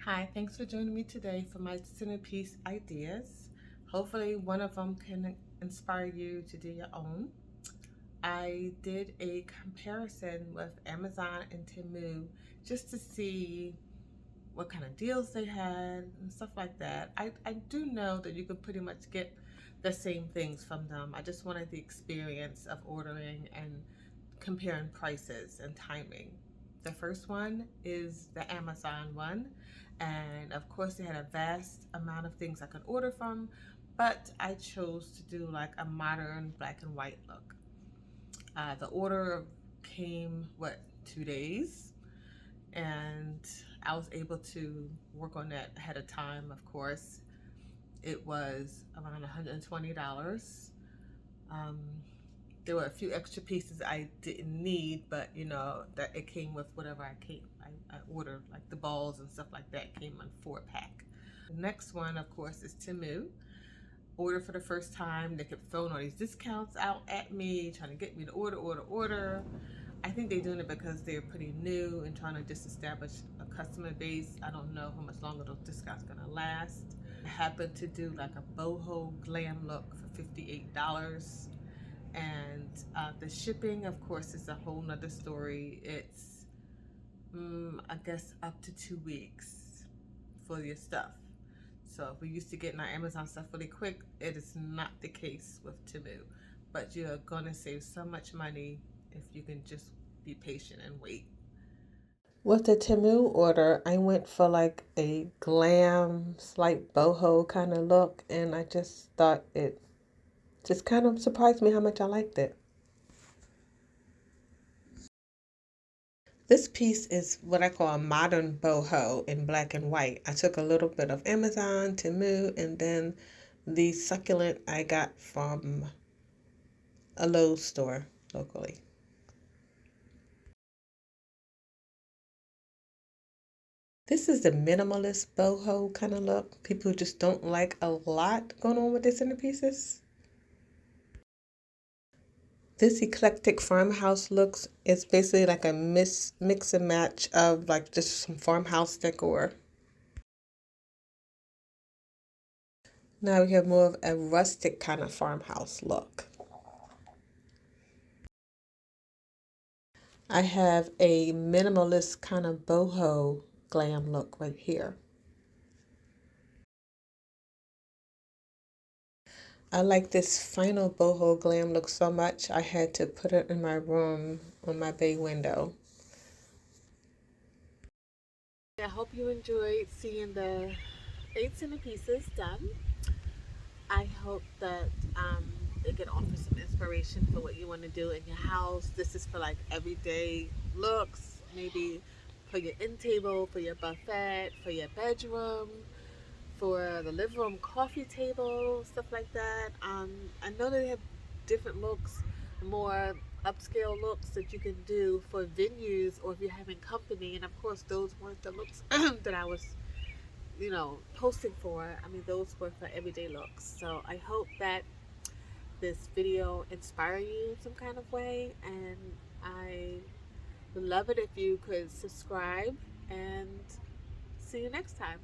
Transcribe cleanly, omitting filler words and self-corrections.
Hi, thanks for joining me today for my Centerpiece ideas. Hopefully one of them can inspire you to do your own. I did a comparison with Amazon and Temu just to see what kind of deals they had and stuff like that. I do know that you can pretty much get the same things from them. I just wanted the experience of ordering and comparing prices and timing. The first one is the Amazon one, and of course they had a vast amount of things I could order from, but I chose to do like a modern black and white look. The order came, 2 days, and I was able to work on that ahead of time, of course. It was around $120. Um, there were a few extra pieces I didn't need, but that it came with whatever I ordered, like the balls and stuff like that came on 4-pack. The next one, of course, is Temu. Order for the first time. They kept throwing all these discounts out at me, trying to get me to order. I think they're doing it because they're pretty new and trying to just establish a customer base. I don't know how much longer those discounts are gonna last. I happened to do like a boho glam look for $58. And the shipping, of course, is a whole nother story. It's, I guess, up to 2 weeks for your stuff. So if we used to getting our Amazon stuff really quick, it is not the case with Temu. But you're gonna save so much money if you can just be patient and wait. With the Temu order, I went for like a glam, slight boho kind of look, and I just thought it just kind of surprised me how much I liked it. This piece is what I call a modern boho in black and white. I took a little bit of Amazon, Temu, and then the succulent I got from a Lowe's store locally. This is the minimalist boho kind of look. People who just don't like a lot going on with their centerpieces. This eclectic farmhouse looks is basically like a mix and match of like just some farmhouse decor. Now we have more of a rustic kind of farmhouse look. I have a minimalist kind of boho glam look right here. I like this final boho glam look so much I had to put it in my room on my bay window. I hope you enjoyed seeing the 8 centerpieces done. I hope that it can offer some inspiration for what you want to do in your house. This is for like everyday looks, maybe for your end table, for your buffet, for your bedroom, for the living room coffee table, stuff like that. I know they have different looks, more upscale looks that you can do for venues or if you're having company. And of course, those weren't the looks that I was posting for. I mean, those were for everyday looks. So I hope that this video inspire you in some kind of way, and I would love it if you could subscribe, and see you next time.